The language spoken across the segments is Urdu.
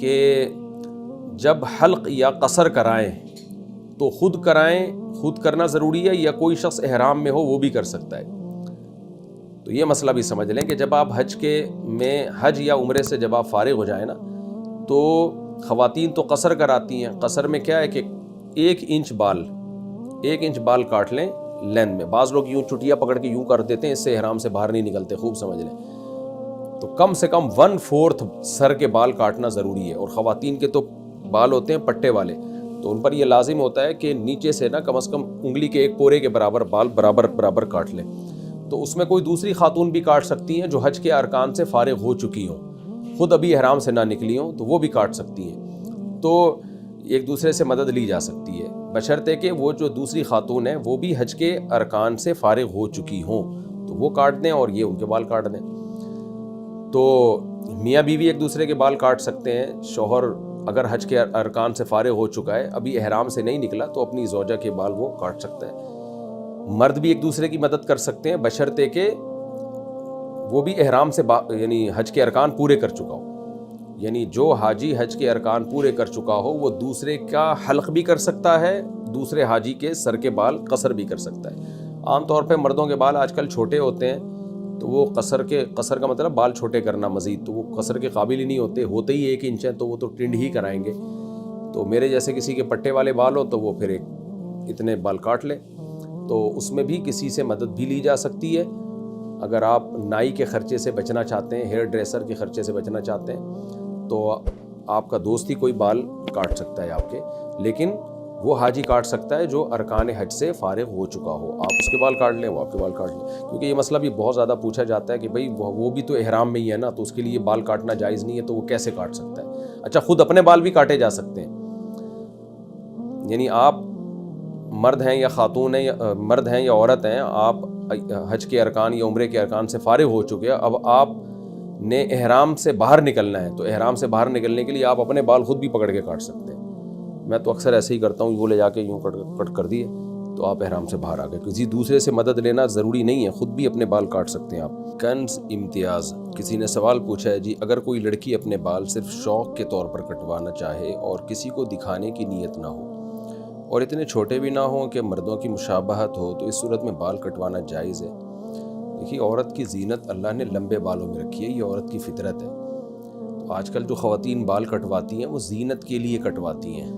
کہ جب حلق یا قصر کرائیں تو خود کرائیں، خود کرنا ضروری ہے یا کوئی شخص احرام میں ہو وہ بھی کر سکتا ہے؟ تو یہ مسئلہ بھی سمجھ لیں کہ جب آپ حج یا عمرے سے جب آپ فارغ ہو جائیں نا، تو خواتین تو قصر کراتی ہیں۔ قصر میں کیا ہے کہ 1 انچ بال کاٹ لیں لین میں۔ بعض لوگ یوں چٹیا پکڑ کے یوں کر دیتے ہیں، اس سے احرام سے باہر نہیں نکلتے، خوب سمجھ لیں۔ تو کم سے کم 1/4 سر کے بال کاٹنا ضروری ہے، اور خواتین کے تو بال ہوتے ہیں پٹے والے، تو ان پر یہ لازم ہوتا ہے کہ نیچے سے نا کم از کم انگلی کے 1 پورے کے برابر بال برابر کاٹ لیں۔ تو اس میں کوئی دوسری خاتون بھی کاٹ سکتی ہیں جو حج کے ارکان سے فارغ ہو چکی ہوں، خود ابھی احرام سے نہ نکلی ہوں، تو وہ بھی کاٹ سکتی ہیں۔ تو ایک دوسرے سے مدد لی جا سکتی ہے، بشرطے کہ وہ جو دوسری خاتون ہے وہ بھی حج کے ارکان سے فارغ ہو چکی ہوں، تو وہ کاٹ دیں اور یہ ان کے بال کاٹ دیں۔ تو میاں بیوی ایک دوسرے کے بال کاٹ سکتے ہیں۔ شوہر اگر حج کے ارکان سے فارغ ہو چکا ہے، ابھی احرام سے نہیں نکلا، تو اپنی زوجہ کے بال وہ کاٹ سکتا ہے۔ مرد بھی ایک دوسرے کی مدد کر سکتے ہیں، بشرطے کہ وہ بھی احرام سے یعنی حج کے ارکان پورے کر چکا ہو۔ یعنی جو حاجی حج کے ارکان پورے کر چکا ہو وہ دوسرے کا حلق بھی کر سکتا ہے، دوسرے حاجی کے سر کے بال قصر بھی کر سکتا ہے۔ عام طور پہ مردوں کے بال آج کل چھوٹے ہوتے ہیں، تو وہ قصر کا مطلب بال چھوٹے کرنا مزید، تو وہ قصر کے قابل ہی نہیں ہوتے ہی 1 انچ ہیں، تو وہ تو ٹنڈ ہی کرائیں گے۔ تو میرے جیسے کسی کے پٹے والے بال ہو تو وہ پھر اتنے بال کاٹ لے۔ تو اس میں بھی کسی سے مدد بھی لی جا سکتی ہے۔ اگر آپ نائی کے خرچے سے بچنا چاہتے ہیں، ہیئر ڈریسر کے خرچے سے بچنا چاہتے ہیں، تو آپ کا دوست ہی کوئی بال کاٹ سکتا ہے آپ کے، لیکن وہ حاجی کاٹ سکتا ہے جو ارکان حج سے فارغ ہو چکا ہو۔ آپ اس کے بال کاٹ لیں، وہ آپ کے بال کاٹ لیں، کیونکہ یہ مسئلہ بھی بہت زیادہ پوچھا جاتا ہے کہ بھئی وہ بھی تو احرام میں ہی ہے نا، تو اس کے لیے بال کاٹنا جائز نہیں ہے، تو وہ کیسے کاٹ سکتا ہے؟ اچھا، خود اپنے بال بھی کاٹے جا سکتے ہیں۔ یعنی آپ مرد ہیں یا خاتون ہیں، مرد ہیں یا عورت ہیں، آپ حج کے ارکان یا عمرے کے ارکان سے فارغ ہو چکے ہیں، اب آپ نے احرام سے باہر نکلنا ہے، تو احرام سے باہر نکلنے کے لیے آپ اپنے بال خود بھی پکڑ کے کاٹ سکتے ہیں۔ میں تو اکثر ایسے ہی کرتا ہوں، وہ لے جا کے یوں کٹ کر دیے، تو آپ احرام سے باہر آ گئے۔ کسی دوسرے سے مدد لینا ضروری نہیں ہے، خود بھی اپنے بال کاٹ سکتے ہیں آپ۔ کنز امتیاز کسی نے سوال پوچھا ہے، جی اگر کوئی لڑکی اپنے بال صرف شوق کے طور پر کٹوانا چاہے اور کسی کو دکھانے کی نیت نہ ہو اور اتنے چھوٹے بھی نہ ہوں کہ مردوں کی مشابہت ہو، تو اس صورت میں بال کٹوانا جائز ہے؟ دیکھیے، عورت کی زینت اللہ نے لمبے بالوں میں رکھی ہے، یہ عورت کی فطرت ہے۔ تو آج کل جو خواتین بال کٹواتی ہیں وہ زینت کے لیے کٹواتی ہیں،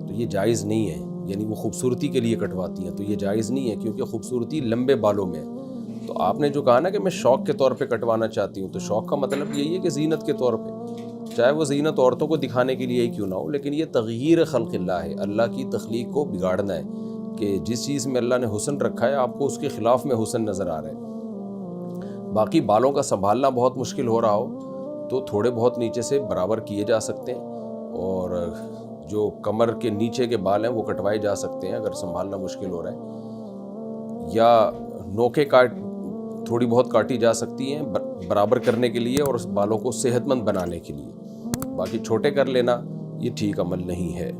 تو یہ جائز نہیں ہے۔ یعنی وہ خوبصورتی کے لیے کٹواتی ہیں، تو یہ جائز نہیں ہے، کیونکہ خوبصورتی لمبے بالوں میں ہے۔ تو آپ نے جو کہا نا کہ میں شوق کے طور پہ کٹوانا چاہتی ہوں، تو شوق کا مطلب یہی ہے کہ زینت کے طور پہ، چاہے وہ زینت عورتوں کو دکھانے کے لیے ہی کیوں نہ ہو، لیکن یہ تغییر خلق اللہ ہے، اللہ کی تخلیق کو بگاڑنا ہے، کہ جس چیز میں اللہ نے حسن رکھا ہے آپ کو اس کے خلاف میں حسن نظر آ رہا ہے۔ باقی بالوں کا سنبھالنا بہت مشکل ہو رہا ہو تو تھوڑے بہت نیچے سے برابر کیے جا سکتے ہیں، اور جو کمر کے نیچے کے بال ہیں وہ کٹوائے جا سکتے ہیں اگر سنبھالنا مشکل ہو رہا ہے، یا نوکیں تھوڑی بہت کاٹی جا سکتی ہیں برابر کرنے کے لیے اور اس بالوں کو صحت مند بنانے کے لیے۔ باقی چھوٹے کر لینا یہ ٹھیک عمل نہیں ہے۔